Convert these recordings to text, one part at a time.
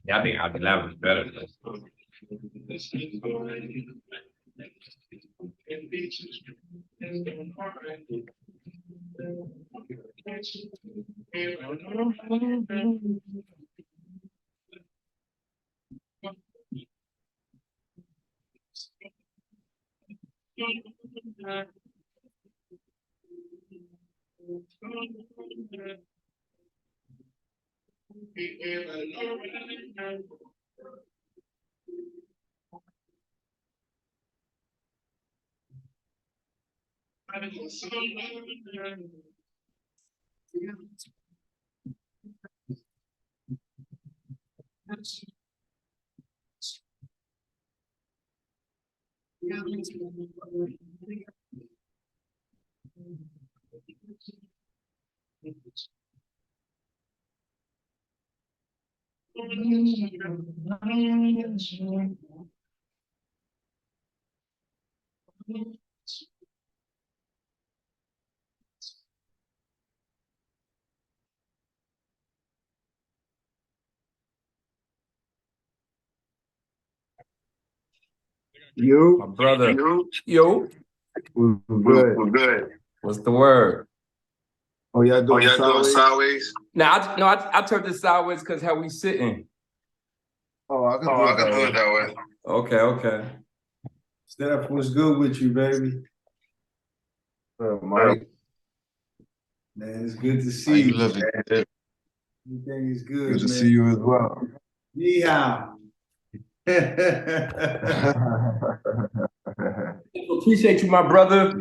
Yeah, I think I'll be laughing better. You? My brother. Yo. Good. We're good. What's the word? Oh, y'all Oh, doing y'all doing sideways? sideways? I turned this sideways because how we sitting. Oh, I can Oh, do I it can that do way. it that way. Okay. Steph, what's good with you, baby? Mike. Man, it's good to How see you you. living? Everything is good, Good to man. see you as well. Yeehaw. Appreciate you, my brother.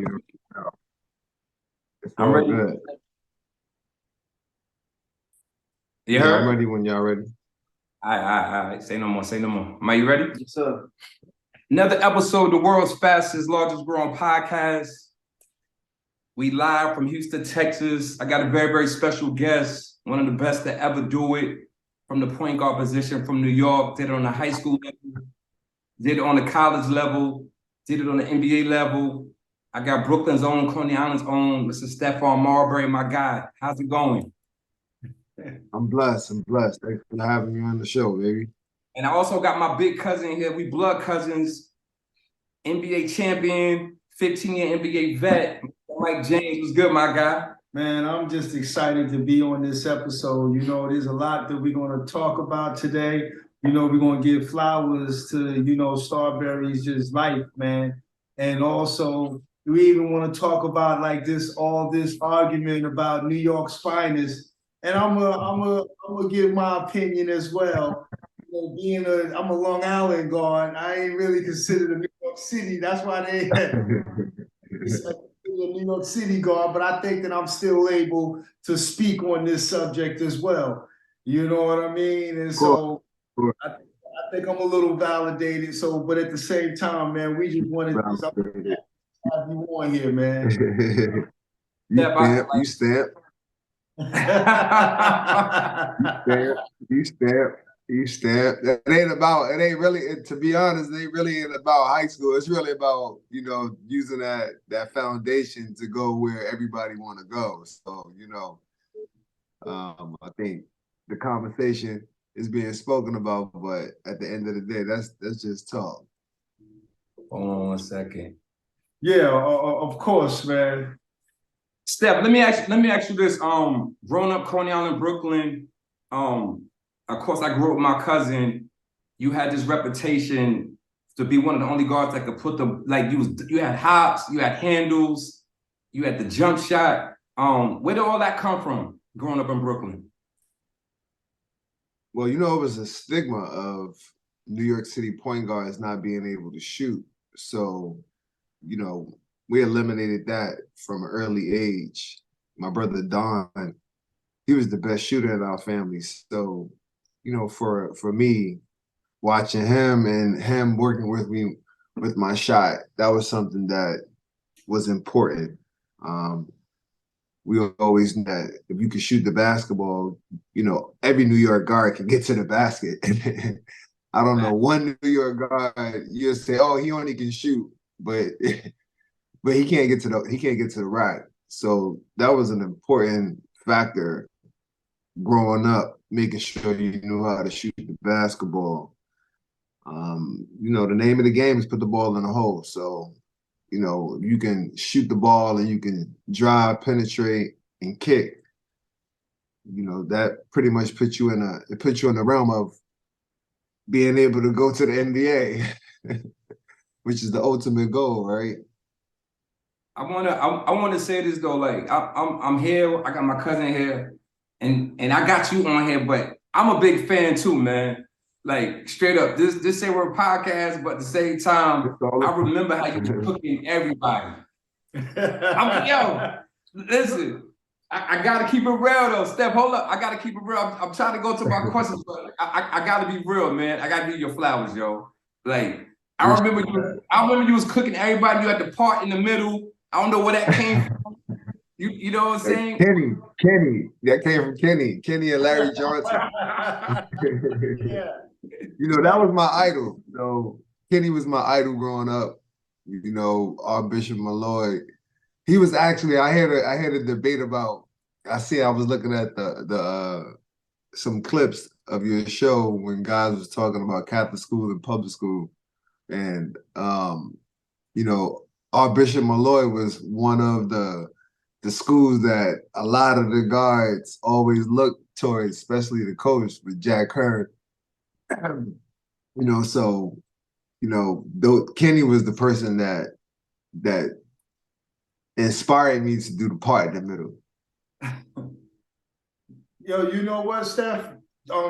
It's I'm all ready. good. You Yeah, heard? I'm ready when y'all ready. All right. Say no more. Am you ready? Yes, sir. Another episode of the world's fastest, largest growing podcast. We live from Houston, Texas. I got a very, very special guest, one of the best to ever do it from the point guard position from New York. Did it on the high school level, did it on the college level, did it on the NBA level. I got Brooklyn's own, Coney Island's own, Mr. Stephon Marbury, my guy. How's it going? I'm blessed. Thanks for having me on the show, baby. And I also got my big cousin here. We blood cousins, NBA champion, 15-year NBA vet, Mike James. What's good, my guy? Man, I'm just excited to be on this episode. You know, there's a lot that we're going to talk about today. You know, we're going to give flowers to, Starberry's just life, man. And also, we even want to talk about like all this argument about New York's finest. And I'm gonna give my opinion as well. You know, I'm a Long Island guard. I ain't really considered a New York City. That's why they a New York City guard, but I think that I'm still able to speak on this subject as well. You know what I mean? And so I think I'm a little validated. So, but at the same time, man, we just wanted to have you on here, man. You stamp. You stamp. It ain't really, to be honest, it ain't really about high school. It's really about, using that foundation to go where everybody want to go. So, I think the conversation is being spoken about, but at the end of the day, that's just talk. Hold on 1 second. Yeah, of course, man. Steph, let me ask you this. Growing up Coney Island, Brooklyn, of course I grew up with my cousin. You had this reputation to be one of the only guards that could put you had hops, you had handles, you had the jump shot. Where did all that come from growing up in Brooklyn? Well, it was a stigma of New York City point guards not being able to shoot. So, we eliminated that from an early age. My brother Don, he was the best shooter in our family. So, for me, watching him and him working with me with my shot, that was something that was important. We always knew that if you could shoot the basketball, every New York guard can get to the basket. I don't know one New York guard you'll say, oh, he only can shoot, but he can't get to the rack. So that was an important factor, growing up, making sure you knew how to shoot the basketball. The name of the game is put the ball in the hole. So, you can shoot the ball and you can drive, penetrate, and kick. That pretty much puts you in the realm of being able to go to the NBA, which is the ultimate goal, right? I wanna say this though, like I'm here, I got my cousin here, and I got you on here, but I'm a big fan too, man. Like straight up, this say we're a podcast, but at the same time, I remember how you were cooking everybody. Yo, listen, I gotta keep it real though. Steph, hold up, I gotta keep it real. I'm trying to go to my questions, but I gotta be real, man. I gotta give you your flowers, yo. Like I remember you was cooking everybody. You had the part in the middle. I don't know where that came from. You know what I'm saying? Kenny, that came from Kenny and Larry Johnson. Yeah. That was my idol. Kenny was my idol growing up. Bishop Malloy. He was actually. I had a debate about. I was looking at the some clips of your show when guys was talking about Catholic school and public school, and Bishop Malloy was one of the schools that a lot of the guards always looked towards, especially the coach with Jack Hearn. Kenny was the person that inspired me to do the part in the middle. Yo, you know what, Steph?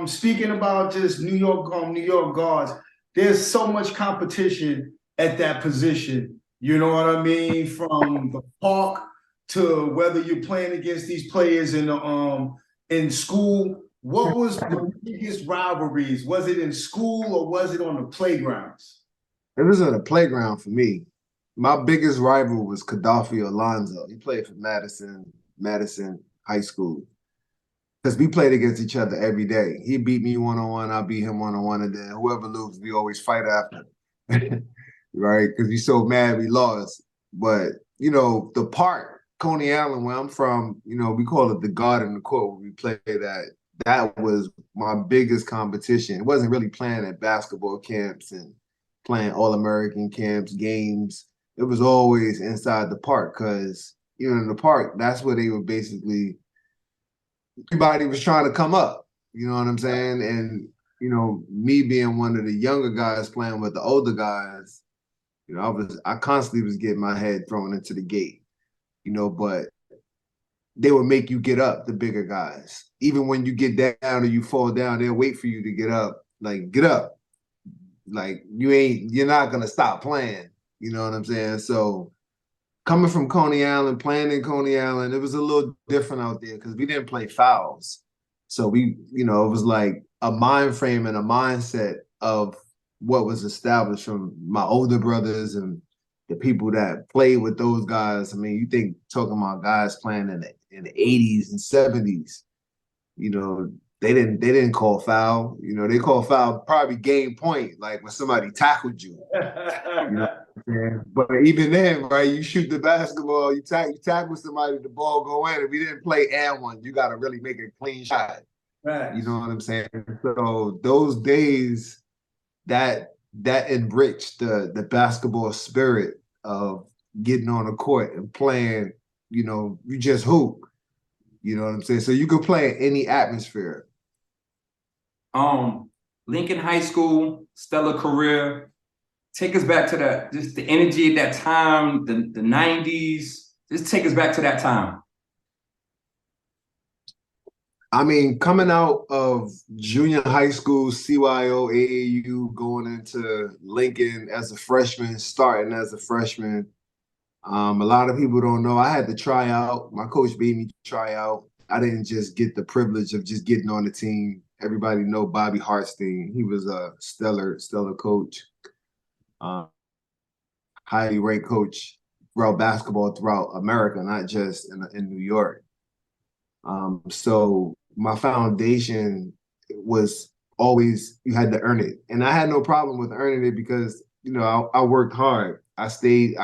Speaking about just New York guards, there's so much competition at that position. You know what I mean? From the park to whether you're playing against these players in school. What was the biggest rivalries? Was it in school or was it on the playgrounds? It was on the playground for me. My biggest rival was Gaddafi Alonzo. He played for Madison High School. Because we played against each other every day. He beat me one-on-one, I beat him one-on-one, and then whoever loses, we always fight after. Right? Because we so mad we lost. But, the park, Coney Island, where I'm from, we call it the Garden, the court where we play that. That was my biggest competition. It wasn't really playing at basketball camps and playing All-American camps, games. It was always inside the park because, in the park, that's where they were basically everybody was trying to come up, you know what I'm saying? And, me being one of the younger guys playing with the older guys, I constantly was getting my head thrown into the gate, but they would make you get up, the bigger guys. Even when you get down or you fall down, they'll wait for you to get up. Like, get up. Like, you're not going to stop playing, you know what I'm saying? So coming from Coney Island, playing in Coney Island, it was a little different out there because we didn't play fouls. So it was like a mind frame and a mindset of what was established from my older brothers and the people that played with those guys. I mean, you think talking about guys playing in the 80s and 70s, they didn't call foul. They call foul probably game point, like when somebody tackled you. But even then, right, you shoot the basketball, you tackle somebody, the ball go in. If we didn't play and one, you got to really make a clean shot. Right. You know what I'm saying? So those days, that enriched the basketball spirit of getting on the court and playing. You just hoop. You know what I'm saying? So you could play in any atmosphere. Lincoln High School, stellar career. Take us back to that, just the energy at that time, the 90s. Just take us back to that time. I mean, coming out of junior high school, CYO, AAU, going into Lincoln as a freshman, starting as a freshman. A lot of people don't know I had to try out. My coach made me try out. I didn't just get the privilege of just getting on the team. Everybody know Bobby Hartstein. He was a stellar coach. Highly ranked coach throughout basketball throughout America, not just in New York. So my foundation was always, you had to earn it. And I had no problem with earning it because, I worked hard. I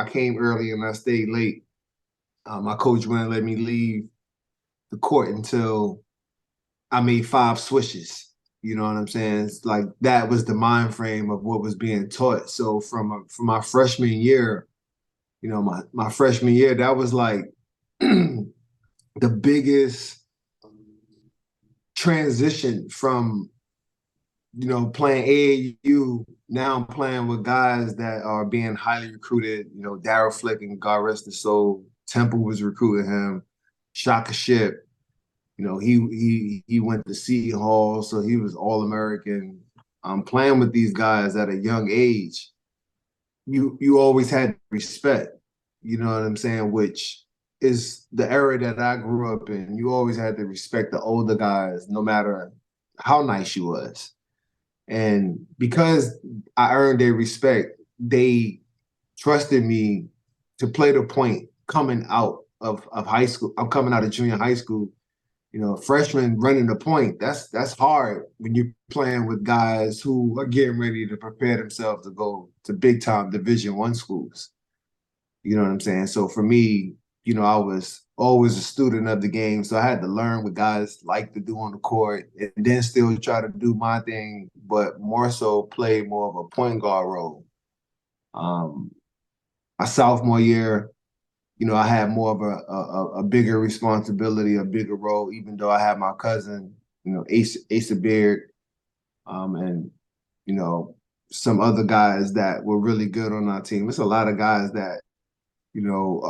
came early and I stayed late. My coach wouldn't let me leave the court until I made 5 swishes. You know what I'm saying? It's like that was the mind frame of what was being taught. So from my freshman year, you know, my freshman year, that was like the biggest transition from, you know, playing AAU. Now I'm playing with guys that are being highly recruited. You know, Darryl Flick, and God rest his soul, Temple was recruiting him. Shaka Ship, you know, he went to Seton Hall, so he was All-American. Playing with these guys at a young age, you always had respect. You know what I'm saying? Which is the era that I grew up in. You always had to respect the older guys, no matter how nice you was. And because I earned their respect, they trusted me to play the point coming out of high school. I'm coming out of junior high school. You know, freshman running the point, that's hard when you're playing with guys who are getting ready to prepare themselves to go to big time Division I schools. You know what I'm saying? So for me, you know, I was always a student of the game. So I had to learn what guys like to do on the court and then still try to do my thing, but more so play more of a point guard role. My sophomore year, you know, I had more of a bigger responsibility, a bigger role, even though I had my cousin, you know, Asa Beard, and, you know, some other guys that were really good on our team. It's a lot of guys that, you know,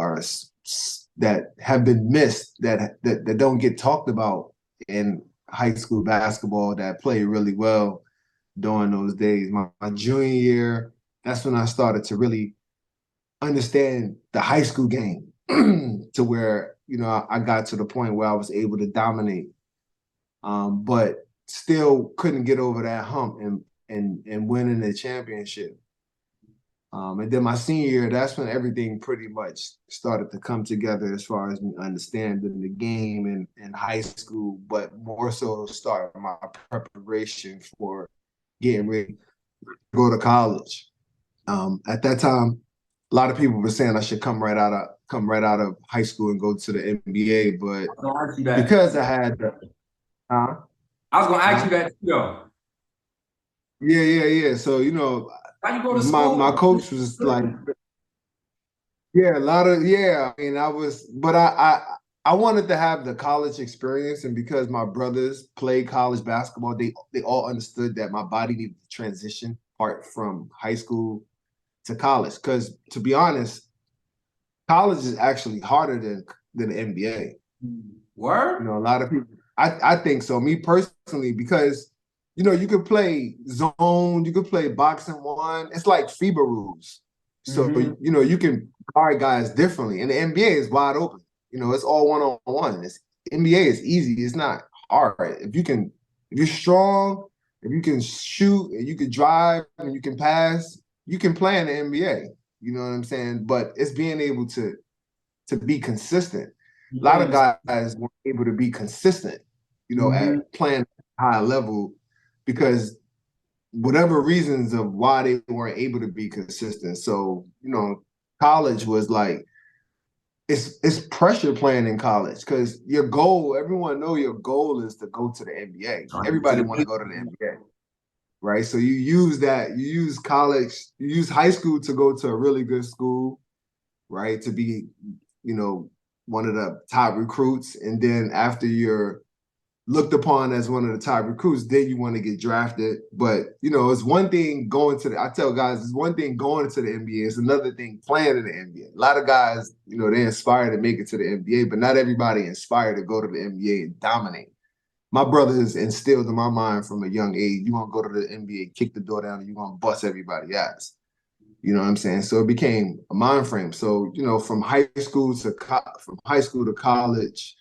that have been missed, that don't get talked about in high school basketball, that play really well during those days. My junior year, that's when I started to really understand the high school game to where, you know, I got to the point where I was able to dominate, but still couldn't get over that hump and winning the championship. And then my senior year, that's when everything pretty much started to come together as far as me understanding the game in high school, but more so starting my preparation for getting ready to go to college. At that time, a lot of people were saying I should come right out of high school and go to the NBA, but because I had the, I was gonna ask you that too, though. Yeah. So, you know, Why you go to school? my coach was like, yeah, a lot of, yeah. I mean, I wanted to have the college experience, and because my brothers played college basketball, they all understood that my body needed to transition part from high school to college. Because to be honest, college is actually harder than the NBA. Word? You know, a lot of people. I think so. Me personally, because you know, you could play zone, you could play boxing one. It's like FIBA rules. So you know, you can guard guys differently, and the NBA is wide open. You know, it's all one-on-one. NBA is easy. It's not hard. If you're strong, if you can shoot, and you can drive, and you can pass, you can play in the NBA. You know what I'm saying? But it's being able to be consistent. A lot of guys weren't able to be consistent, you know, at playing at a high level because whatever reasons of why they weren't able to be consistent. So, you know, college was like, it's pressure playing in college because your goal, everyone know your goal is to go to the NBA. Everybody want to go to the NBA, right? So you use college, you use high school to go to a really good school, right? To be, you know, one of the top recruits. And then after you're looked upon as one of the top recruits, then you want to get drafted. But, you know, it's one thing I tell guys, it's one thing going to the NBA. It's another thing playing in the NBA. A lot of guys, you know, they inspire to make it to the NBA, but not everybody inspired to go to the NBA and dominate. My brothers instilled in my mind from a young age, you want to go to the NBA, kick the door down, and you're going to bust everybody's ass. You know what I'm saying? So it became a mind frame. So, you know, from high school to college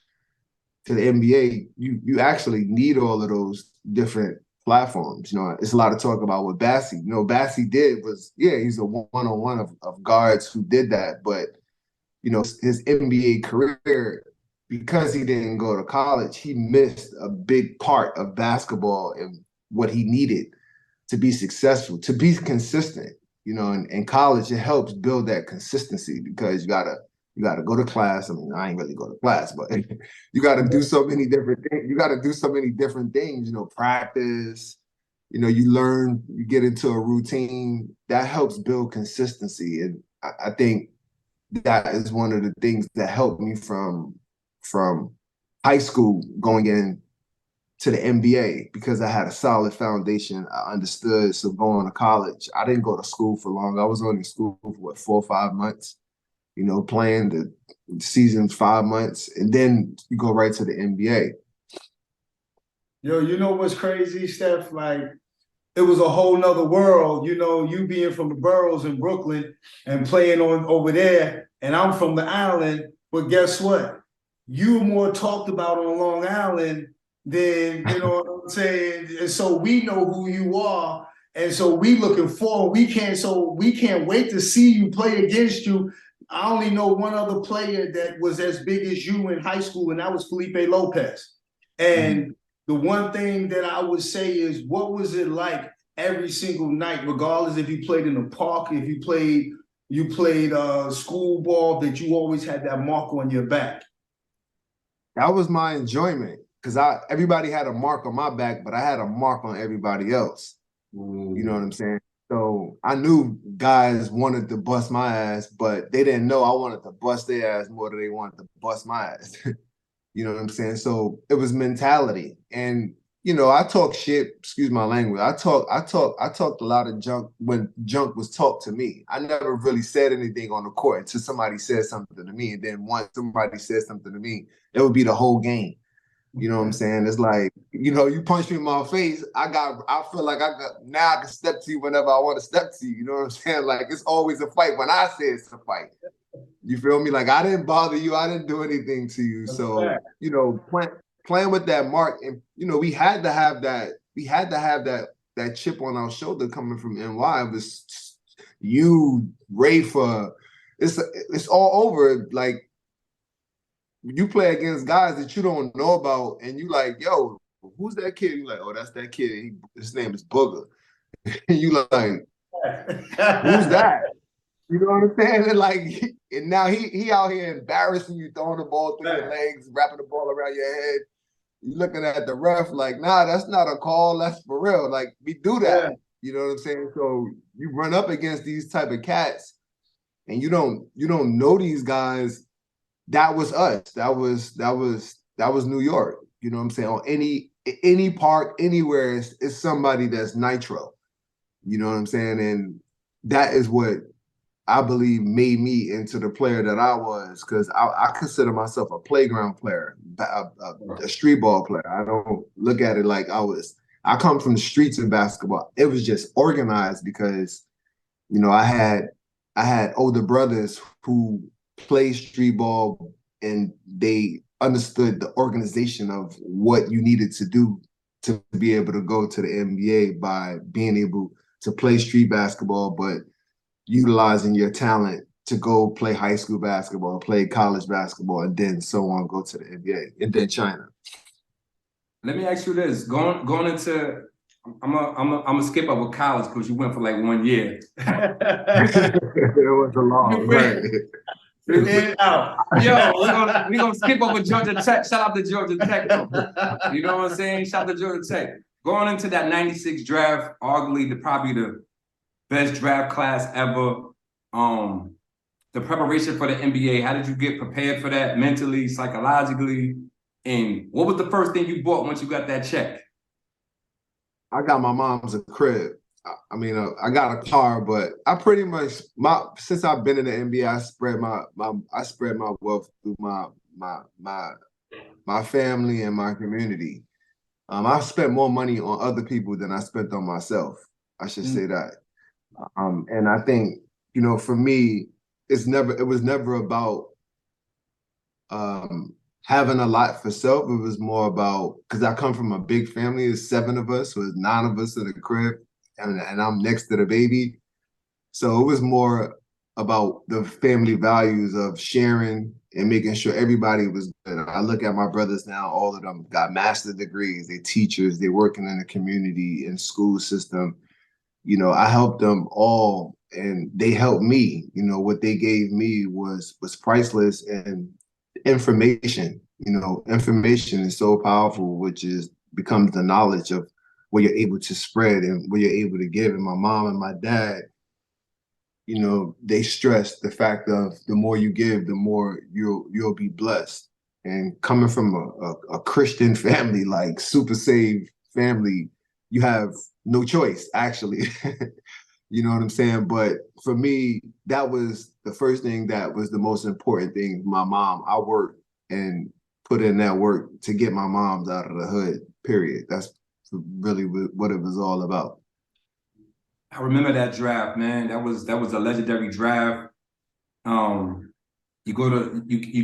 to the NBA, you actually need all of those different platforms. You know, it's a lot of talk about what Bassie, you know, Bassie did was, yeah, he's a one-on-one of guards who did that. But, you know, his NBA career, because he didn't go to college, he missed a big part of basketball and what he needed to be successful, to be consistent. You know, in college, it helps build that consistency because you got to You got to go to class. I mean, I ain't really go to class, but you got to do so many different things. You got to do so many different things, practice, you learn, you get into a routine that helps build consistency. And I think that is one of the things that helped me from high school going in to the NBA, because I had a solid foundation. I understood. So going to college, I didn't go to school for long. I was only in school for 4 or 5 months, playing the season's 5 months, and then you go right to the NBA. Yo, you know what's crazy, Steph? Like, it was a whole nother world, you being from the boroughs in Brooklyn and playing on over there, and I'm from the island. But guess what? You were more talked about on Long Island than, you know what I'm saying? And so we know who you are. And so we looking forward. We can't wait to see you play against you. I only know one other player that was as big as you in high school, and that was Felipe Lopez. And the one thing that I would say is, what was it like every single night, regardless if you played in the park, if you played school ball, that you always had that mark on your back? That was my enjoyment, because everybody had a mark on my back, but I had a mark on everybody else. You know what I'm saying? So I knew guys wanted to bust my ass, but they didn't know I wanted to bust their ass more than they wanted to bust my ass. You know what I'm saying? So it was mentality. And, I talk shit, excuse my language. I talked a lot of junk when junk was talked to me. I never really said anything on the court until somebody said something to me. And then once somebody said something to me, it would be the whole game. You know what I'm saying? It's like, you punch me in my face, I feel like now I can step to you whenever I want to step to you. You know what I'm saying? Like, it's always a fight when I say it's a fight. You feel me? Like, I didn't bother you. I didn't do anything to you. So, playing with that mark, and, we had to have that chip on our shoulder coming from NY. It was you, Rafa. It's all over. Like, you play against guys that you don't know about, and you like, yo, who's that kid? You like, oh, that's that kid. His name is Booger. And you like, who's that? You know what I'm saying? And like, and now he out here embarrassing you, throwing the ball through your legs, wrapping the ball around your head. You looking at the ref like, nah, that's not a call. That's for real. Like, we do that. Yeah. You know what I'm saying? So you run up against these type of cats, and you don't know these guys. That was us. That was New York. You know what I'm saying? On any park, anywhere, it's somebody that's nitro. You know what I'm saying? And that is what I believe made me into the player that I was, because I consider myself a playground player, a street ball player. I don't look at it like I come from the streets in basketball. It was just organized because, I had older brothers who played street ball, and they understood the organization of what you needed to do to be able to go to the NBA by being able to play street basketball, but utilizing your talent to go play high school basketball, play college basketball, and then so on, go to the NBA, and then China. Let me ask you this: going into, I'm gonna skip over college because you went for like 1 year. It was a long, right? Yo, we're gonna skip over Georgia Tech. Shout out to Georgia Tech, though. You know what I'm saying? Shout out to Georgia Tech. Going into that 96 draft, arguably probably the best draft class ever. The preparation for the NBA, how did you get prepared for that mentally, psychologically? And what was the first thing you bought once you got that check? I got my mom's a crib. I mean, I got a car, but I pretty much since I've been in the NBA, I spread my wealth through my family and my community. I spent more money on other people than I spent on myself. I should say that. And I think, for me, it was never about having a lot for self. It was more about, because I come from a big family. There's 7 of us, so there's 9 of us in the crib, and I'm next to the baby. So it was more about the family values of sharing and making sure everybody was good. I look at my brothers now, all of them got master's degrees, they're teachers, they're working in the community, in school system. I helped them all and they helped me. What they gave me was priceless, and information. Information is so powerful, which is becomes the knowledge of what you're able to spread and what you're able to give. And my mom and my dad, they stress the fact of the more you give, the more you'll be blessed. And coming from a Christian family, like super saved family, you have no choice, actually. You know what I'm saying? But for me, that was the first thing that was the most important thing. My mom, I worked and put in that work to get my moms out of the hood, period. That's really what it was all about. I remember that draft, man. That was a legendary draft. You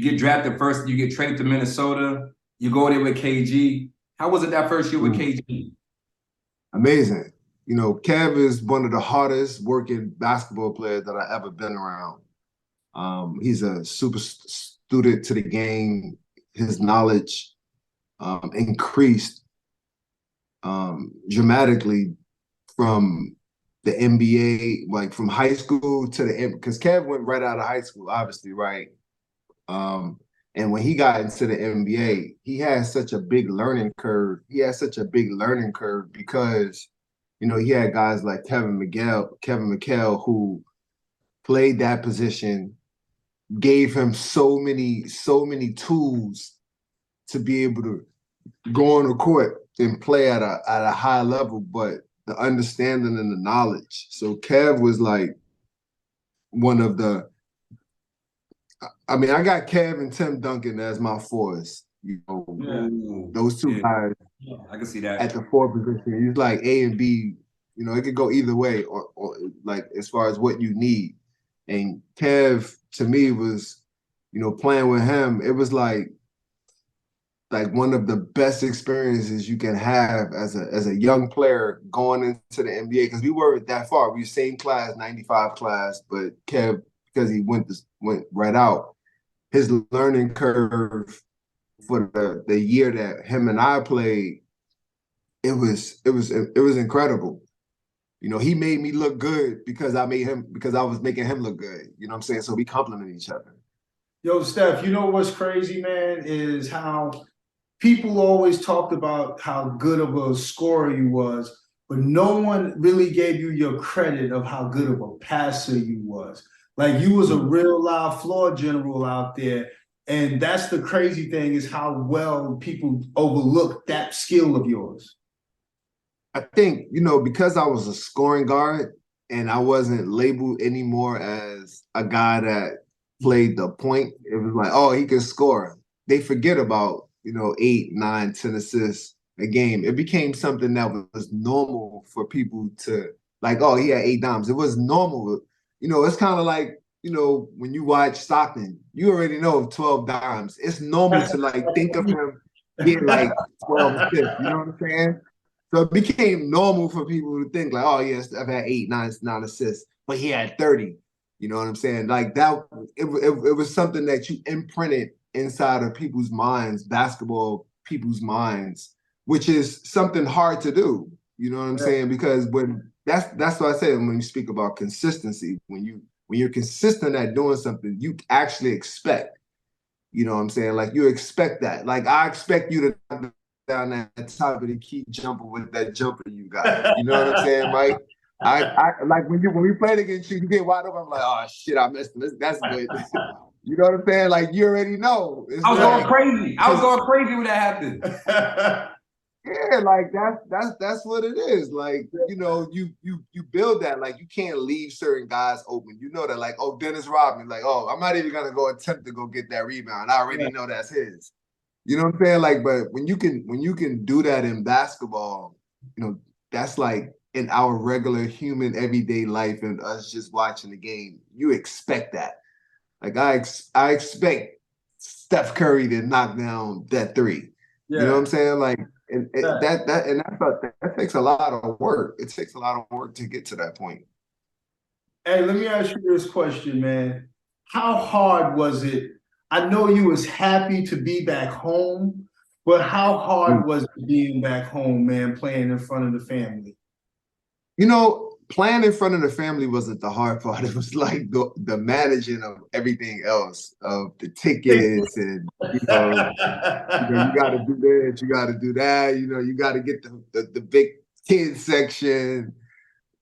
get drafted first, you get traded to Minnesota, you go there with KG. How was it that first year with KG? Amazing. Kev is one of the hardest working basketball players that I ever been around. He's a super student to the game. His knowledge increased dramatically from the NBA, like from high school to the end, because Kev went right out of high school, obviously, right? And when he got into the NBA, he had such a big learning curve. Because, he had guys like Kevin McHale, who played that position, gave him so many tools to be able to go on the court and play at a high level, but the understanding and the knowledge. So Kev was like one of the, I got Kev and Tim Duncan as my fours. Those two guys. Yeah, I can see that at the four position. He's like A and B. It could go either way, or like as far as what you need. And Kev, to me, was, playing with him. It was like one of the best experiences you can have as a young player going into the NBA, because we weren't that far. We were same class, 95 class, but Kev, because he went right out, his learning curve for the year that him and I played, it was incredible. He made me look good because I was making him look good. You know what I'm saying? So we complement each other. Yo, Steph, you know what's crazy, man, is how people always talked about how good of a scorer you was, but no one really gave you your credit of how good of a passer you was. Like, you was a real live floor general out there. And that's the crazy thing, is how well people overlook that skill of yours. I think, because I was a scoring guard and I wasn't labeled anymore as a guy that played the point, it was like, oh, he can score. They forget about, 8, 9, 10 assists a game. It became something that was normal for people to, like, oh, he had 8 dimes. It was normal. It's kind of like, when you watch Stockton, you already know 12 dimes. It's normal to like think of him getting like 12 assists. You know what I'm saying? So it became normal for people to think like, oh, yes, I've had 8, 9 assists, but he had 30. You know what I'm saying? Like that, it was something that you imprinted inside of people's minds, basketball people's minds, which is something hard to do. You know what I'm saying? Because when that's what I said when you speak about consistency. When you're consistent at doing something, you actually expect. You know what I'm saying? Like you expect that. Like I expect you to knock down that top of the key jumper with that jumper you got. You know what I'm saying, Mike? I like when we played against you, you get wide open. I'm like, oh shit, I missed this. That's good. You know what I'm saying? Like you already know. I was going crazy. I was going crazy when that happened. Yeah, like that's what it is. Like, you build that. Like you can't leave certain guys open. You know that, like, oh, Dennis Rodman, like, oh, I'm not even gonna go attempt to go get that rebound. I already know that's his. You know what I'm saying? Like, but when you can do that in basketball, that's like in our regular human everyday life and us just watching the game, you expect that. Like I expect Steph Curry to knock down that 3. You know what I'm saying? Like that takes a lot of work. It takes a lot of work to get to that point. Hey, let me ask you this question, man. How hard was it? I know you was happy to be back home, but how hard was it being back home, man, playing in front of the family? playing in front of the family wasn't the hard part. It was like the managing of everything else, of the tickets and you got to do this, you got to do that. You got to get the big kids section.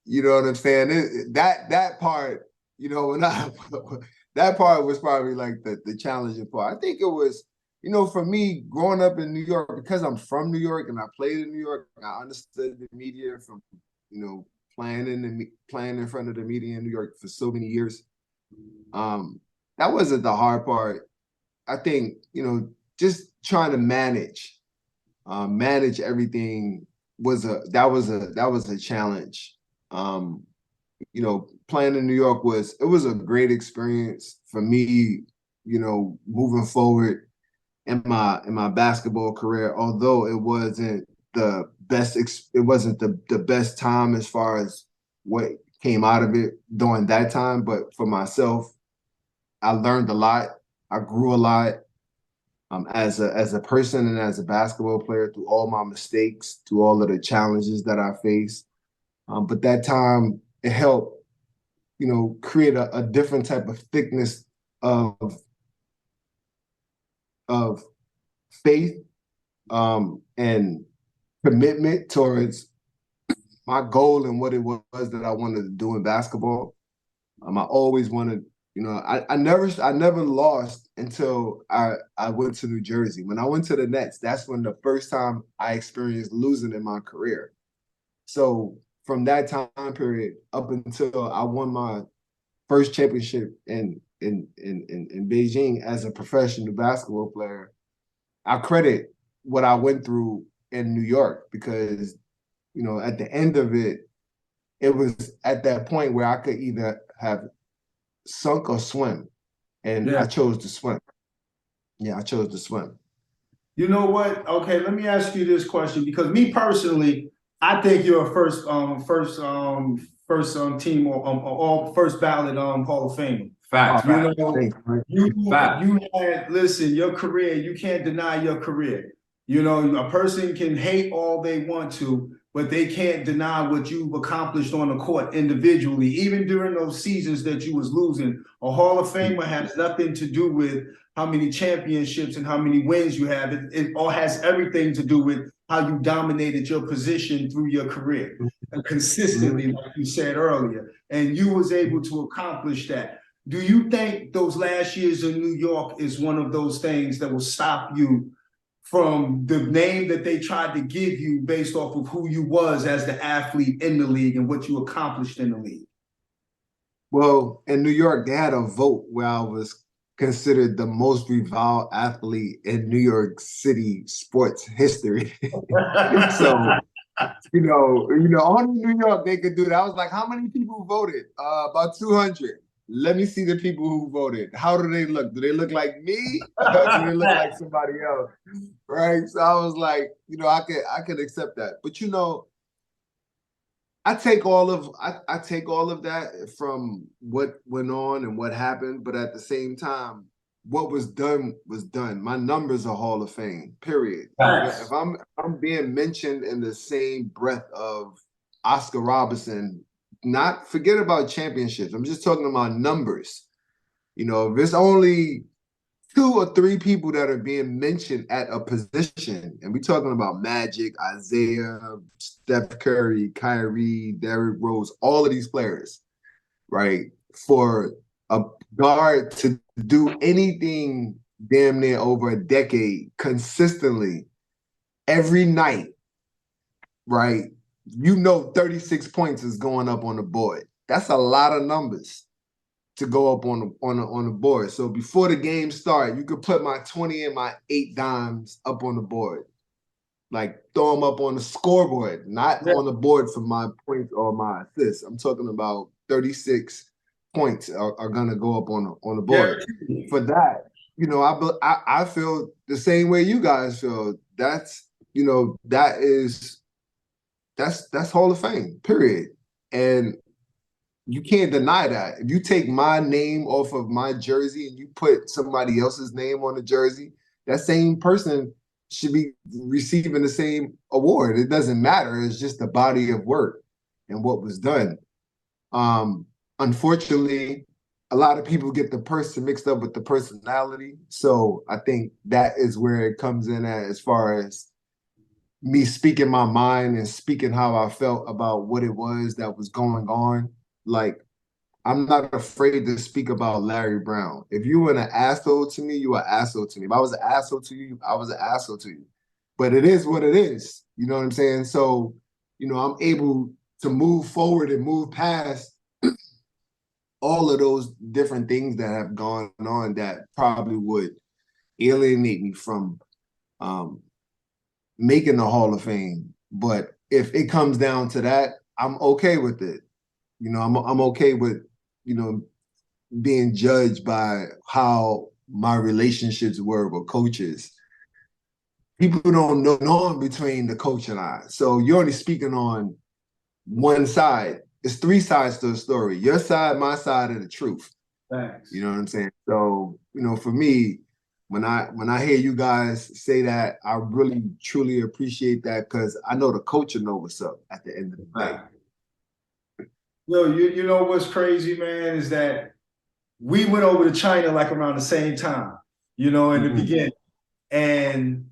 You know what I'm saying? That part, when that part was probably like the challenging part. I think it was, for me growing up in New York, because I'm from New York and I played in New York, I understood the media from, playing in front of the media in New York for so many years. That wasn't the hard part. I think, just trying to manage everything was a challenge. Playing in New York was a great experience for me, moving forward in my basketball career, although it wasn't the best, it wasn't the best time as far as what came out of it during that time. But for myself, I learned a lot. I grew a lot as a person and as a basketball player through all my mistakes, through all of the challenges that I faced. But that time, it helped, create a different type of thickness of faith and commitment towards my goal and what it was that I wanted to do in basketball. I always wanted, I never lost until I went to New Jersey. When I went to the Nets, that's when the first time I experienced losing in my career. So from that time period up until I won my first championship in Beijing as a professional basketball player, I credit what I went through in New York because, at the end of it, it was at that point where I could either have sunk or swim. And I chose to swim. Yeah, I chose to swim. You know what? Okay, let me ask you this question because me personally, I think you're a first team or all first ballot Hall of Famer. Facts. You had listen, your career, you can't deny your career. A person can hate all they want to, but they can't deny what you've accomplished on the court individually. Even during those seasons that you was losing, a Hall of Famer has nothing to do with how many championships and how many wins you have. It all has everything to do with how you dominated your position through your career and consistently, like you said earlier. And you was able to accomplish that. Do you think those last years in New York is one of those things that will stop you from the name that they tried to give you based off of who you was as the athlete in the league and what you accomplished in the league? Well, in New York, they had a vote where I was considered the most reviled athlete in New York City sports history. So, only New York they could do that. I was like, how many people voted? About 200. Let me see the people who voted. How do they look? Do they look like me? Or do they look like somebody else? Right. So I was like, I could accept that. But I take all of that from what went on and what happened. But at the same time, what was done was done. My numbers are Hall of Fame, period. Nice. If I'm being mentioned in the same breath of Oscar Robertson, not forget about championships. I'm just talking about numbers. If it's only 2 or 3 people that are being mentioned at a position, and we're talking about Magic, Isaiah, Steph Curry, Kyrie, Derrick Rose, all of these players, right? For a guard to do anything damn near over a decade consistently every night, right? 36 points is going up on the board. That's a lot of numbers to go up on the board. So before the game start, you could put my 20 and my 8 dimes up on the board. Like throw them up on the scoreboard, not on the board for my points or my assists. I'm talking about 36 points are gonna go up on the board. Yeah. For that, I feel the same way you guys feel. That's that's Hall of Fame, period. And you can't deny that. If you take my name off of my jersey and you put somebody else's name on the jersey, that same person should be receiving the same award. It doesn't matter. It's just the body of work and what was done. Unfortunately, a lot of people get the person mixed up with the personality. So I think that is where it comes in at, as far as me speaking my mind and speaking how I felt about what it was that was going on. Like, I'm not afraid to speak about Larry Brown. If you were an asshole to me, you were an asshole to me. If I was an asshole to you, I was an asshole to you. But it is what it is. You know what I'm saying? So, I'm able to move forward and move past all of those different things that have gone on that probably would alienate me from making the Hall of Fame. But if it comes down to that, I'm okay with it. I'm okay with, being judged by how my relationships were with coaches. People don't know in between the coach and I. So you're only speaking on one side. It's three sides to the story. Your side, my side, and the truth. Thanks. You know what I'm saying? So, for me, when I hear you guys say that, I really truly appreciate that, because I know the coach will know what's up at the end of the day. Yo, you know what's crazy, man, is that we went over to China like around the same time, in the beginning. And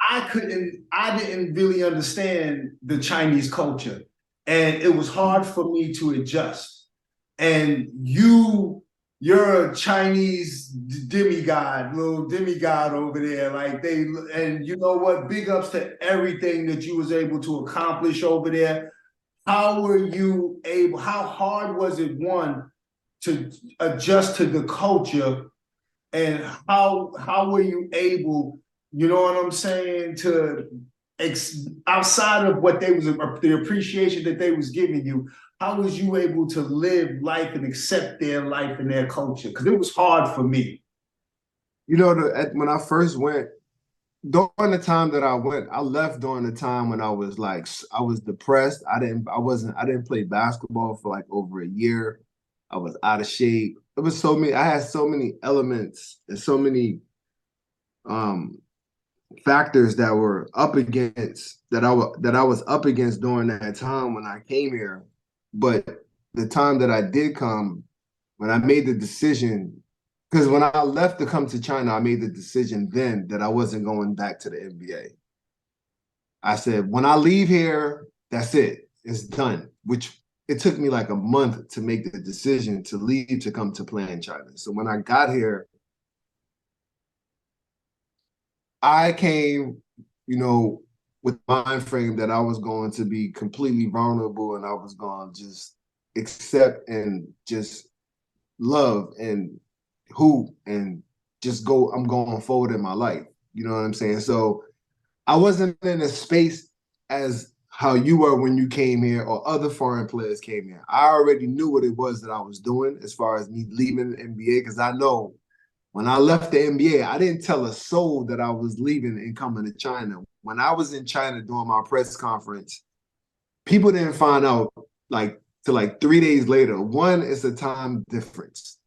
I didn't really understand the Chinese culture. And it was hard for me to adjust. And you're a Chinese demigod, little demigod over there. And you know what? Big ups to everything that you was able to accomplish over there. How hard was it, one, to adjust to the culture, and how were you able, you know what I'm saying, to outside of what the appreciation that they was giving you, how was you able to live life and accept their life and their culture? Because it was hard for me. When I first went, during the time that I went, I left during the time when I was depressed. I didn't play basketball for like over a year. I was out of shape. I had so many elements and so many factors that were up against that I was up against during that time when I came here. But the time that I did come, when I made the decision, because when I left to come to China, I made the decision then that I wasn't going back to the NBA. I said, when I leave here, that's it. It's done. Which it took me like a month to make the decision to leave to come to play in China. So when I got here, I came, with the mind frame that I was going to be completely vulnerable, and I was going to just accept and just love and hoop and just go. I'm going forward in my life. You know what I'm saying? So I wasn't in a space as how you were when you came here or other foreign players came here. I already knew what it was that I was doing as far as me leaving the NBA, because I know when I left the NBA, I didn't tell a soul that I was leaving and coming to China. When I was in China doing my press conference, people didn't find out till 3 days later. One is the time difference,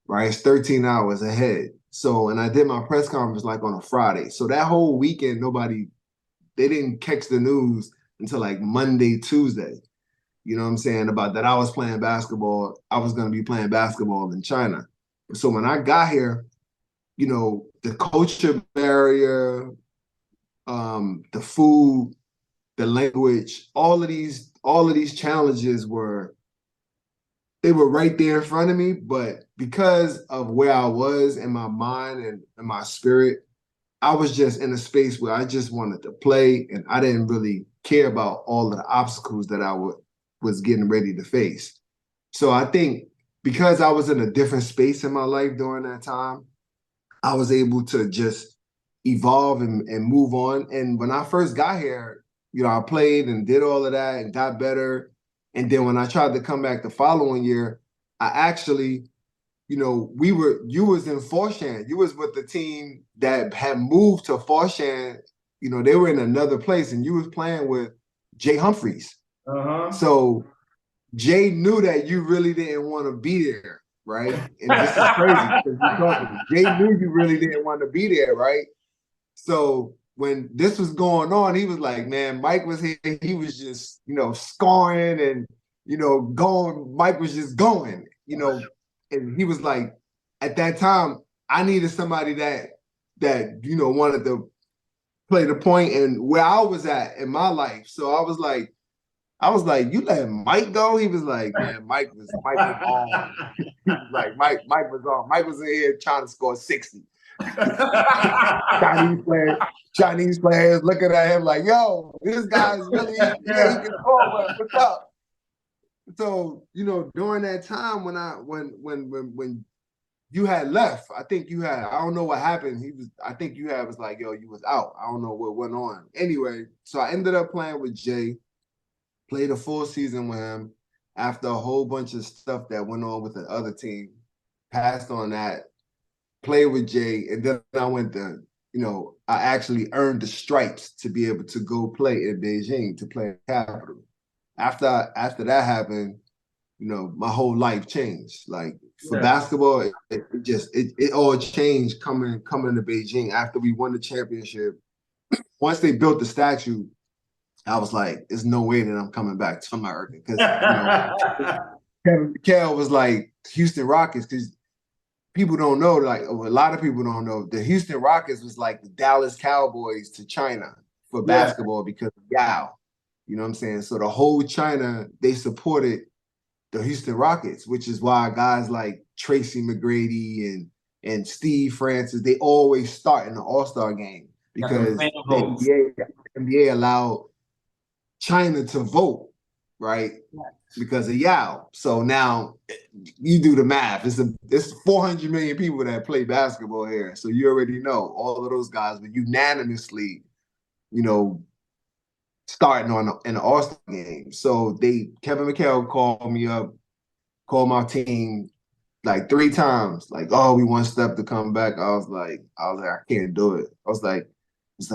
right? It's 13 hours ahead. So, and I did my press conference like on a Friday. So that whole weekend, they didn't catch the news until like Monday, Tuesday. You know what I'm saying? About that I was playing basketball. I was going to be playing basketball in China. So when I got here, the culture barrier, the food, the language, all of these challenges were right there in front of me. But because of where I was in my mind and in my spirit, I was just in a space where I just wanted to play, and I didn't really care about all of the obstacles that I was getting ready to face. So I think because I was in a different space in my life during that time, I was able to just evolve and move on. And when I first got here, I played and did all of that and got better. And then when I tried to come back the following year, I actually, you was in Foshan. You was with the team that had moved to Foshan. They were in another place, and you was playing with Jay Humphreys. So Jay knew that you really didn't want to be there, right? And this is crazy because Jay knew you really didn't want to be there, right? So when this was going on, he was like, man, Mike was here. He was just, scoring and, going. Mike was just going, and he was like, at that time, I needed somebody that wanted to play the point and where I was at in my life. So I was like, you let Mike go? He was like, man, Mike was on. He was like, Mike was on. Mike was in here trying to score 60. Chinese players looking at him like, yo, this guy's really, he can score. What's up? So, during that time when you had left, I don't know what happened. Was like, yo, you was out. I don't know what went on. Anyway, so I ended up playing with Jay, played a full season with him after a whole bunch of stuff that went on with the other team, passed on that, played with Jay, and then I went to, I actually earned the stripes to be able to go play in Beijing, to play in Capital. After that happened, my whole life changed. Like for basketball, it all changed coming to Beijing after we won the championship. Once they built the statue, I was like, there's no way that I'm coming back to America. Because Kevin McHale was like Houston Rockets, because people don't know, like a lot of people don't know, the Houston Rockets was like the Dallas Cowboys to China for basketball because of Yao. You know what I'm saying? So the whole China, they supported the Houston Rockets, which is why guys like Tracy McGrady and Steve Francis, they always start in the All-Star game because the NBA allowed China to vote, right? Yes. Because of Yao. So now you do the math. It's 400 million people that play basketball here. So you already know all of those guys were unanimously, starting in the All-Star game. So Kevin McHale called me up, called my team like 3 times, like, oh, we want Steph to come back. I was like, I can't do it. It's like,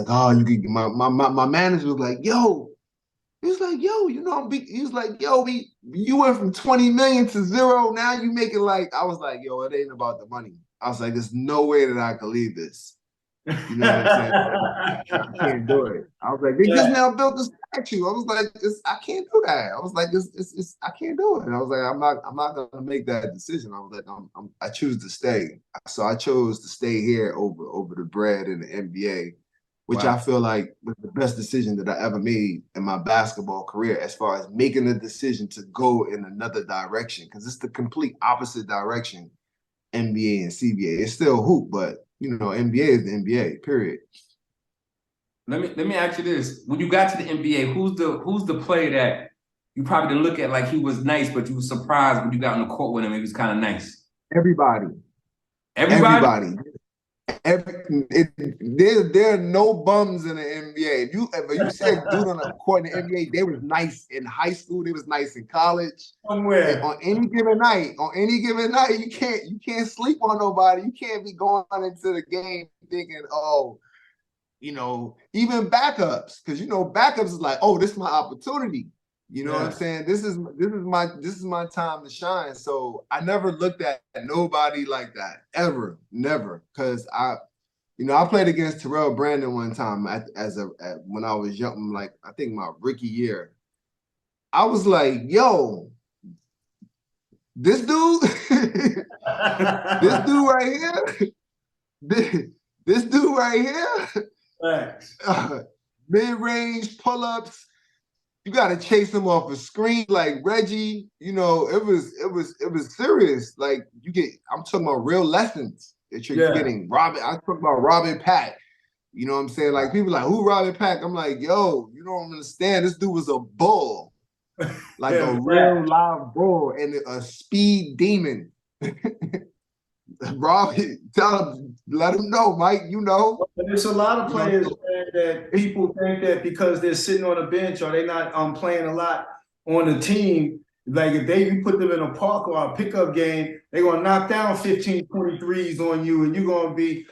oh, you can. My manager was like, yo. He was like, yo, he was like, yo, you went from 20 million to 0. Now you make it like, I was like, yo, it ain't about the money. I was like, there's no way that I could leave this. You know what I'm saying? I can't do it. I was like, they just now built the statue. I was like, I can't do that. I was like, I can't do it. And I was like, I'm not gonna make that decision. I was like, I choose to stay. So I chose to stay here over the bread in the NBA, which I feel like was the best decision that I ever made in my basketball career, as far as making a decision to go in another direction, because it's the complete opposite direction. NBA and CBA, it's still hoop, but NBA is the NBA. Period. Let me ask you this: when you got to the NBA, who's the player that you probably didn't look at like he was nice, but you were surprised when you got on the court with him? He was kind of nice. Everybody. There are no bums in the NBA. If you said dude on the court in the NBA, they was nice in high school. They was nice in college. Somewhere. On any given night, you can't sleep on nobody. You can't be going into the game thinking, oh, even backups, because backups is like, oh, this is my opportunity. You know what I'm saying? This is my time to shine. So I never looked at nobody like that, ever, never. Because I played against Terrell Brandon one time when I was young, like I think my rookie year. I was like, yo, this dude, this dude right here, this dude right here, mid-range pull-ups. You got to chase him off a screen like Reggie. It was serious. Like I'm talking about real lessons that you're getting. I'm talking about Robin Pack. You know what I'm saying? Like people like, who Robin Pack? I'm like, yo, you don't understand. This dude was a bull, like a real live bull and a speed demon. Robin, let him know, Mike. There's a lot of players that people think that because they're sitting on a bench or they're not playing a lot on the team, like if you put them in a park or a pickup game, they're gonna knock down 15, 23s on you, and you're gonna be,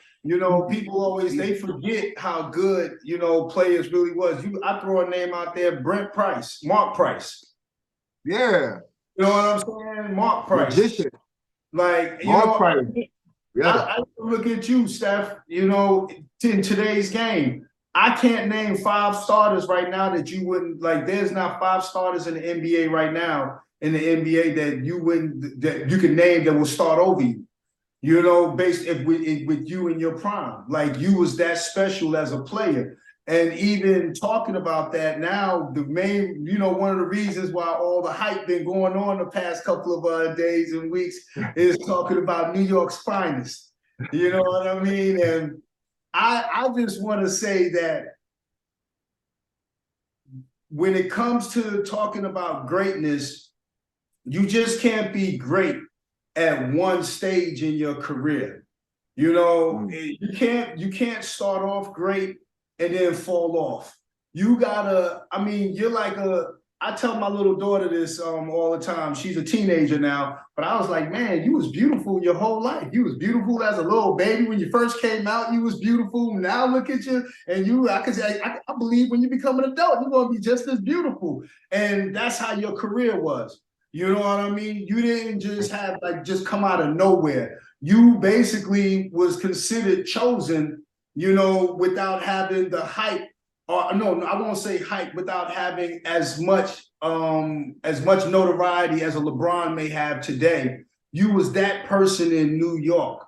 people always they forget how good players really was. I throw a name out there, Mark Price. Yeah. You know what I'm saying? Mark Price. Magician. Like, Mark Price. I look at you, Steph, in today's game. I can't name 5 starters right now that you wouldn't like. There's not 5 starters in the NBA right now in the NBA that you can name that will start over you. You know, based with you in your prime, like you was that special as a player. And even talking about that now, the main, one of the reasons why all the hype been going on the past couple of days and weeks is talking about New York's finest. You know what I mean? And I just want to say that when it comes to talking about greatness, you just can't be great at one stage in your career. You can't start off great and then fall off. You gotta, you're like I tell my little daughter this all the time. She's a teenager now, but I was like, man, you was beautiful your whole life. You was beautiful as a little baby. When you first came out, you was beautiful. Now look at you. And I believe when you become an adult, you're gonna be just as beautiful. And that's how your career was. You know what I mean? You didn't just come out of nowhere. You basically was considered chosen, without having the hype, or no, I won't say hype, without having as much notoriety as a LeBron may have today. You was that person in New York.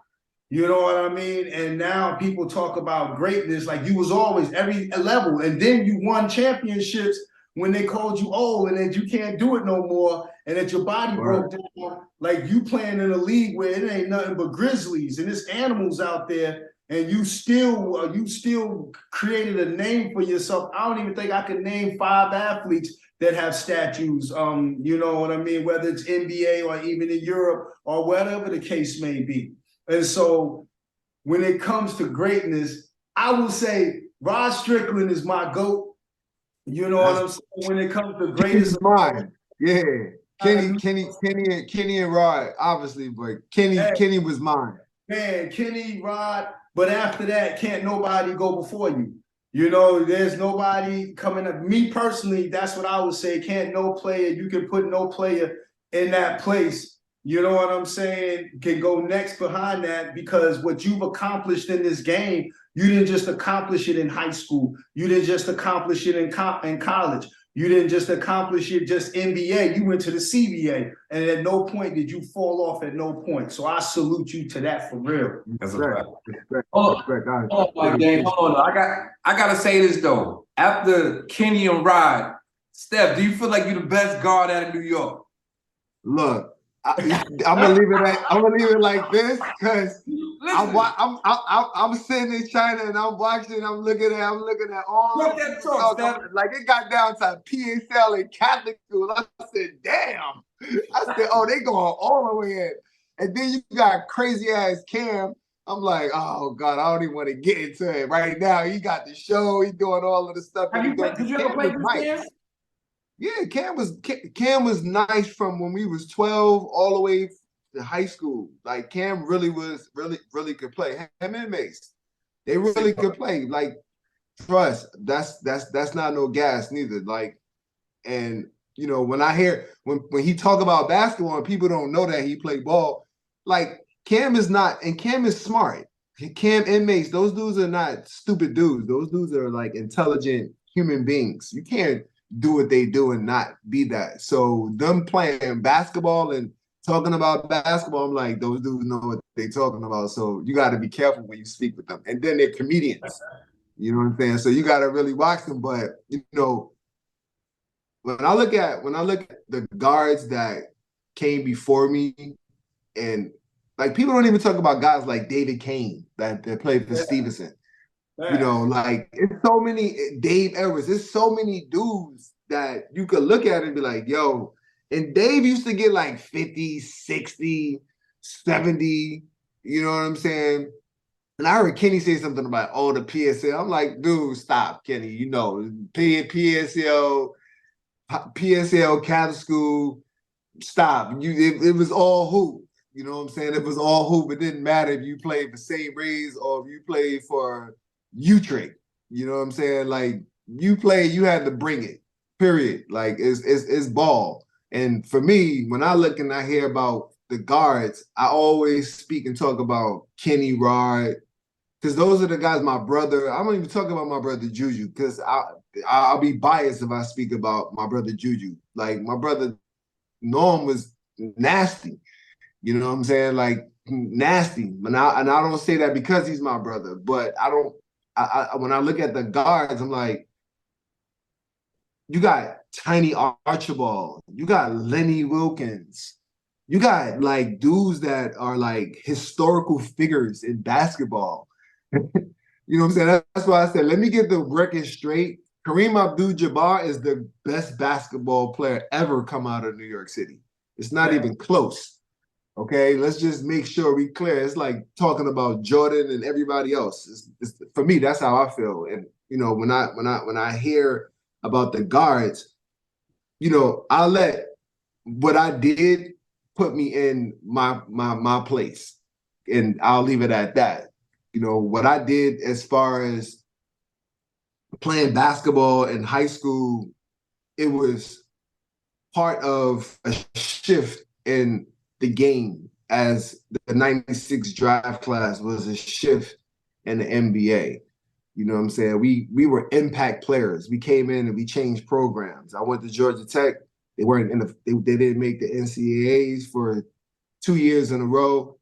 You know what I mean? And now people talk about greatness like you was always every level. And then you won championships when they called you old and that you can't do it no more and that your body broke down, like you playing in a league where it ain't nothing but grizzlies and there's animals out there, and you still created a name for yourself. I don't even think I can name 5 athletes that have statues, you know what I mean, whether it's NBA or even in Europe or whatever the case may be. And so when it comes to greatness, I will say Rod Strickland is my GOAT. You know what I'm saying? When it comes to greatest of mine. Yeah. Kenny and Rod, obviously, but Kenny was mine. Man, Kenny, Rod, but after that, can't nobody go before you. There's nobody coming up. Me personally, that's what I would say. You can put no player in that place. You know what I'm saying? Can go next behind that, because what you've accomplished in this game, you didn't just accomplish it in high school. You didn't just accomplish it in college. You didn't just accomplish it just NBA. You went to the CBA, and at no point did you fall off. At no point. So I salute you to that for real. That's a fact. Hold on. I gotta say this though. After Kenny and Rod, Steph, do you feel like you're the best guard out of New York? Look, I'm gonna leave it like this, because I'm sitting in China and I'm watching. I'm looking at all that talk. Like it got down to PSL and Catholic school. I said, damn. I said, oh, they going all the way in. And then you got crazy ass Cam. I'm like, oh God, I don't even want to get into it right now. He got the show. He doing all of the stuff. Did you ever play with Cam? Yeah, Cam was nice from when we was 12 all the way to high school. Like Cam really could play. Him and Mace, they really could play. Like, trust, that's not no gas neither. Like, and when I hear when he talk about basketball and people don't know that he played ball, like Cam is not, and Cam is smart. Cam and Mace, those dudes are not stupid dudes. Those dudes are like intelligent human beings. You can't do what they do and not be that. So them playing basketball and talking about basketball, I'm like, those dudes know what they talking about. So you got to be careful when you speak with them. And then they're comedians. You know what I'm saying? So you got to really watch them. But when I look at the guards that came before me, and like people don't even talk about guys like David Kane that played for Stevenson. Like it's so many Dave Edwards. There's so many dudes that you could look at and be like, yo, and Dave used to get like 50, 60, 70, you know what I'm saying? And I heard Kenny say something about, the PSL. I'm like, dude, stop, Kenny. PSL, Catholic school, stop. It was all hoop. You know what I'm saying? It was all hoop. It didn't matter if you played for St. Ray's or if you played for Utrecht. You know what I'm saying? Like you had to bring it. Period. Like it's ball. And for me, when I look and I hear about the guards, I always speak and talk about Kenny, Rod, because those are the guys. My brother. I don't even talk about my brother Juju, because I'll be biased if I speak about my brother Juju. Like my brother Norm was nasty. You know what I'm saying? Like nasty. And I don't say that because he's my brother, but when I look at the guards, I'm like, you got Tiny Archibald, you got Lenny Wilkins, you got like dudes that are like historical figures in basketball. You know what I'm saying? That's why I said, let me get the record straight. Kareem Abdul-Jabbar is the best basketball player ever come out of New York City. It's not even close. Okay, let's just make sure we clear. It's like talking about Jordan and everybody else. For me, that's how I feel. And you know, when I hear about the guards, you know, I'll let what I did put me in my place, and I'll leave it at that. You know, what I did as far as playing basketball in high school, it was part of a shift in the game, as the 96 draft class was a shift in the NBA. You know what I'm saying? We were impact players. We came in and we changed programs. I went to Georgia Tech. They weren't in they didn't make the NCAAs for 2 years in a row.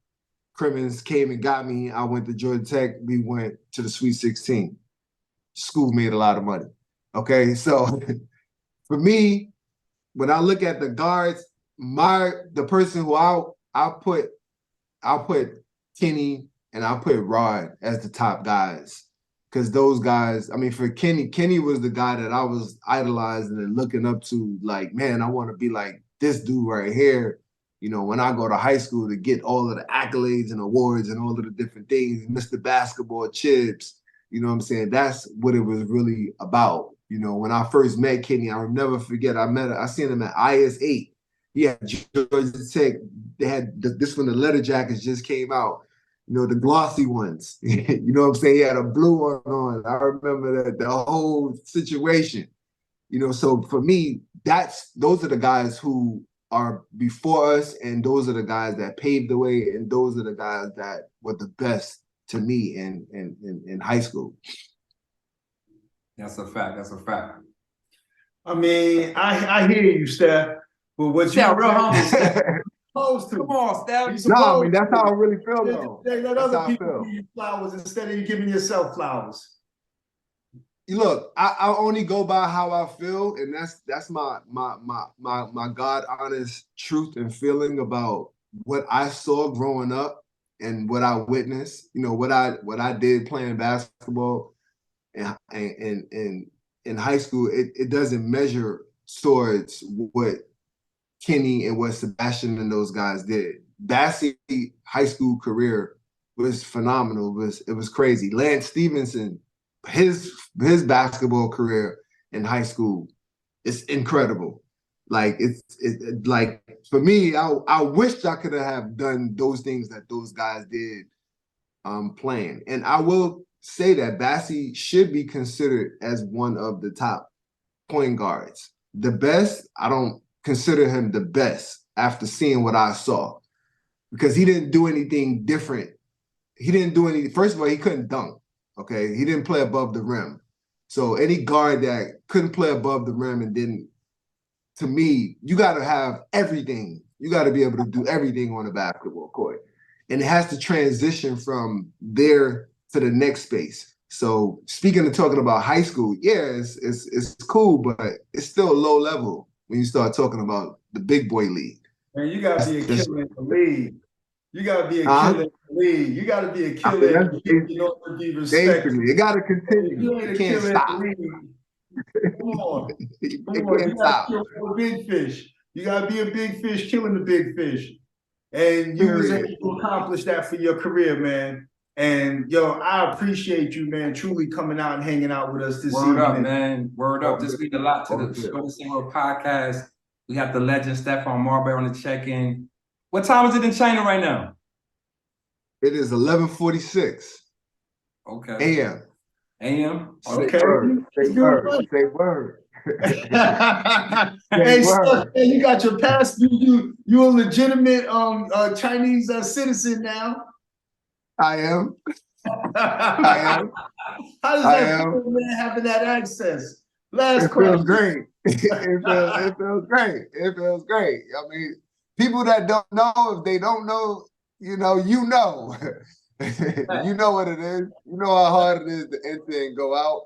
Crimmins came and got me. I went to Georgia Tech. We went to the Sweet 16. School made a lot of money. Okay, so for me, when I look at the guards, the person who I'll put Kenny and I'll put Rod as the top guys. Because those guys, I mean, for Kenny was the guy that I was idolizing and looking up to, like, man, I want to be like this dude right here, you know, when I go to high school, to get all of the accolades and awards and all of the different things, Mr. Basketball chips, you know what I'm saying? That's what it was really about. You know, when I first met Kenny, I'll never forget, I seen him at IS-8. He had Georgia Tech. They had this when the leather jackets just came out. You know, the glossy ones. You know what I'm saying? He had a blue one on. I remember the whole situation. You know, so for me, those are the guys who are before us, and those are the guys that paved the way, and those are the guys that were the best to me in high school. That's a fact. That's a fact. I mean, I hear you, Steph. But what you real humble, Steph. Supposed to. Come on, Steph. No, I mean, that's how I really feel, though. Let That's other how I people feel. give you flowers instead of you giving yourself flowers. Look, I only go by how I feel, and that's my God honest truth and feeling about what I saw growing up and what I witnessed. You know, what I did playing basketball and in high school. It doesn't measure towards what Kenny and what Sebastian and those guys did. Bassie's high school career was phenomenal. It was crazy. Lance Stevenson, his basketball career in high school, it's incredible. Like it's like for me, I wished I could have done those things that those guys did playing. And I will say that Bassie should be considered as one of the top point guards. The best, I don't consider him the best after seeing what I saw, because he didn't do anything different. He didn't do any. First of all, he couldn't dunk. Okay, he didn't play above the rim. So any guard that couldn't play above the rim and didn't, to me, you got to have everything. You got to be able to do everything on a basketball court, and it has to transition from there to the next space. So speaking of talking about high school, yeah, it's cool, but it's still low level when you start talking about the big boy league. Man, you gotta be a killer in the league. You gotta be a killer in the league. You gotta be a killer in the league in order to be respected. It gotta continue. You ain't a can't killer stop. in the league. Come on. It Come on. can't You stop. gotta kill a big fish. You gotta be a big fish killing the big fish. And you was able to accomplish that for your career, man. And yo, I appreciate you, man, truly coming out and hanging out with us this evening. Word up, man. Word up. This means a lot to the Short Single podcast. We got the legend Stephon Marbury on the check-in. What time is it in China right now? It is 11:46. Okay. A.M. A.M. Okay. Say word. Say word. Hey, so, hey, you got your pass. You a legitimate Chinese citizen now. I am. I am. How does that feel, man, having that access? Last It question. feels great. It feels great. It feels great. I mean, people that don't know, if they don't know, you know, you know. You know what it is. You know how hard it is to enter and go out.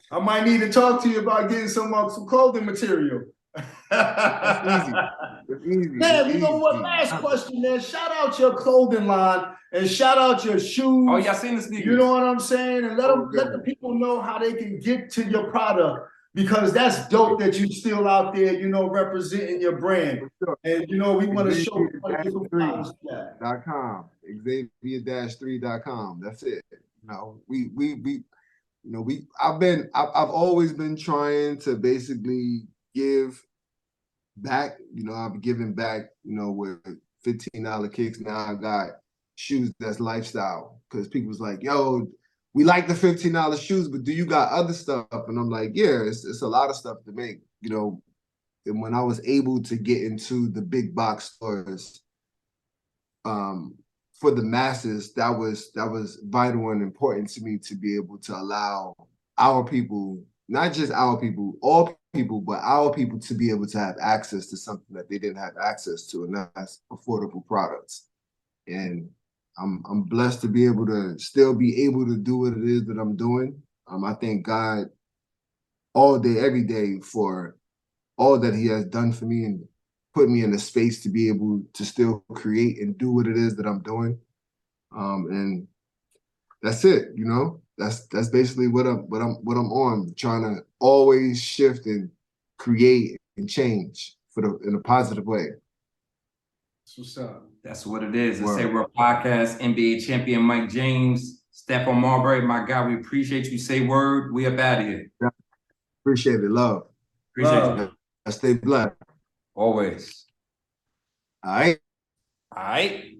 I might need to talk to you about getting some clothing material. It's easy. It's easy. Man, It's you know what? easy. Last question, man. Shout out your clothing line and shout out your shoes. Oh, y'all seen the sneakers? You know what I'm saying? And let Oh, the people know how they can get to your product, because that's dope that you still out there, you know, representing your brand. Sure. And you know, we want to show Xavier-3.com. Xavier-3.com. That's it. You know, I've always been trying to basically give back. You know, I've given back, you know, with $15 kicks. Now I got shoes that's lifestyle, because people was like, yo, we like the $15 shoes, but do you got other stuff? And I'm like, yeah, it's a lot of stuff to make, you know. And when I was able to get into the big box stores, for the masses, that was vital and important to me, to be able to allow our people, not just our people, all people, but our people, to be able to have access to something that they didn't have access to, and that's affordable products. And I'm blessed to be able to still be able to do what it is that I'm doing. I thank God all day, every day, for all that he has done for me and put me in a space to be able to still create and do what it is that I'm doing. And that's it, you know. That's basically what I'm on, trying to always shift and create and change in a positive way. That's what's up. That's what it is. The Word. Say Word Podcast, NBA champion Mike James, Stephon Marbury, my guy. We appreciate you. Say Word. We up out of here. Yeah. Appreciate it. Love. Appreciate you. Stay blessed. Always. All right. All right.